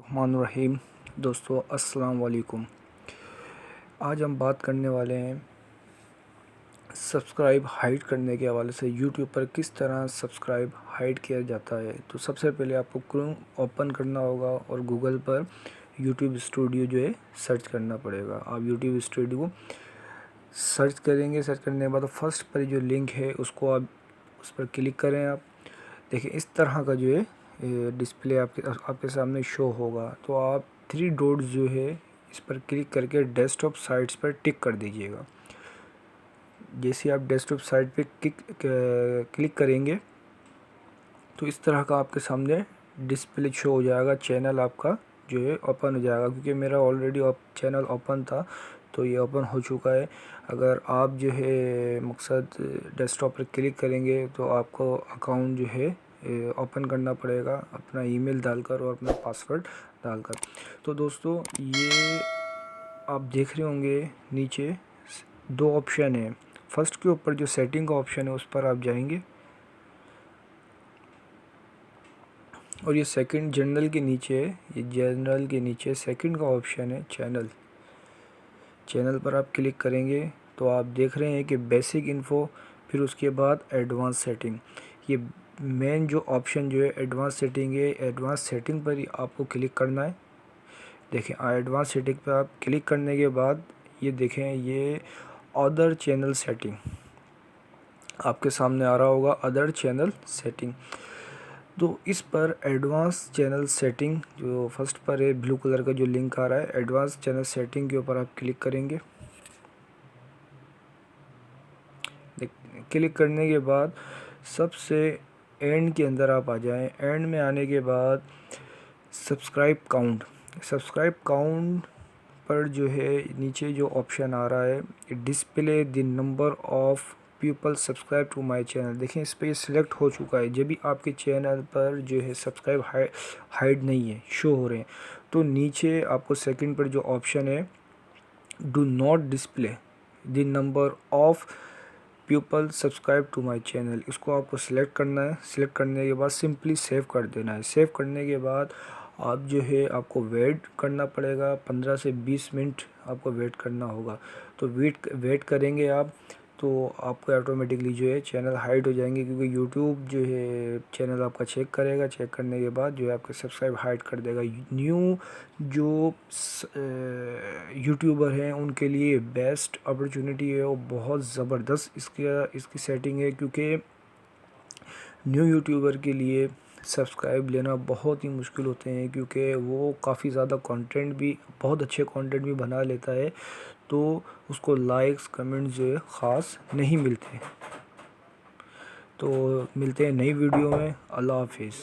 बिस्मिल्लाहिर्रहमानिर्रहीम। दोस्तों अस्सलाम वालेकुम। आज हम बात करने वाले हैं सब्सक्राइब हाइड करने के हवाले से। यूट्यूब पर किस तरह सब्सक्राइब हाइड किया जाता है। तो सबसे पहले आपको क्रोम ओपन करना होगा और गूगल पर यूट्यूब स्टूडियो जो है सर्च करना पड़ेगा। आप यूट्यूब स्टूडियो सर्च करेंगे। सर्च करने के बाद फर्स्ट पर जो लिंक है उसको आप उस पर क्लिक करें। आप देखिए इस तरह का जो है डिस्प्ले आपके सामने शो होगा। तो आप 3 डॉट्स जो है इस पर क्लिक करके डेस्कटॉप साइट्स पर टिक कर दीजिएगा। जैसे आप डेस्कटॉप साइट पे क्लिक करेंगे तो इस तरह का आपके सामने डिस्प्ले शो हो जाएगा। चैनल आपका जो है ओपन हो जाएगा। क्योंकि मेरा ऑलरेडी चैनल ओपन था तो ये ओपन हो चुका है। अगर आप जो है मकसद डेस्कटॉप पर क्लिक करेंगे तो आपको अकाउंट जो है ओपन करना पड़ेगा अपना ईमेल डालकर और अपना पासवर्ड डालकर। तो दोस्तों ये आप देख रहे होंगे नीचे 2 ऑप्शन है। फर्स्ट के ऊपर जो सेटिंग का ऑप्शन है उस पर आप जाएंगे और ये सेकंड जनरल के नीचे है। ये जनरल के नीचे सेकंड का ऑप्शन है चैनल पर आप क्लिक करेंगे तो आप देख रहे हैं कि बेसिक इन्फो, फिर उसके बाद एडवांस सेटिंग। ये मेन जो ऑप्शन जो है एडवांस सेटिंग है। एडवांस सेटिंग पर ही आपको क्लिक करना है। देखें एडवांस सेटिंग पर आप क्लिक करने के बाद ये देखें ये अदर चैनल सेटिंग आपके सामने आ रहा होगा। अदर चैनल सेटिंग, तो इस पर एडवांस चैनल सेटिंग जो फर्स्ट पर है ब्लू कलर का जो लिंक आ रहा है एडवांस चैनल सेटिंग के ऊपर आप क्लिक करेंगे। क्लिक करने के बाद सबसे एंड के अंदर आप आ जाएं। एंड में आने के बाद सब्सक्राइब काउंट पर जो है नीचे जो ऑप्शन आ रहा है display the number of people subscribe to my channel. देखें इस पर सिलेक्ट हो चुका है। जब भी आपके चैनल पर जो है सब्सक्राइब हाइड नहीं है शो हो रहे हैं तो नीचे आपको सेकंड पर जो ऑप्शन है do not display the number of people subscribe to my channel, इसको आपको सिलेक्ट करना है। सिलेक्ट करने के बाद सिंपली सेव कर देना है। सेव करने के बाद आप जो है आपको वेट करना पड़ेगा 15 से 20 मिनट आपको वेट करना होगा। तो वेट करेंगे आप तो आपको ऑटोमेटिकली जो है चैनल हाइड हो जाएंगे। क्योंकि यूट्यूब जो है चैनल आपका चेक करेगा। चेक करने के बाद जो है आपका सब्सक्राइब हाइड कर देगा। न्यू जो यूट्यूबर हैं उनके लिए बेस्ट अपॉर्चुनिटी है, वो बहुत ज़बरदस्त इसकी सेटिंग है। क्योंकि न्यू यूट्यूबर के लिए सब्सक्राइब लेना बहुत ही मुश्किल होते हैं। क्योंकि वो काफ़ी ज़्यादा कंटेंट भी बहुत अच्छे कंटेंट भी बना लेता है तो उसको लाइक्स कमेंट्स जो है ख़ास नहीं मिलते। तो मिलते हैं नई वीडियो में। अल्लाह हाफिज़।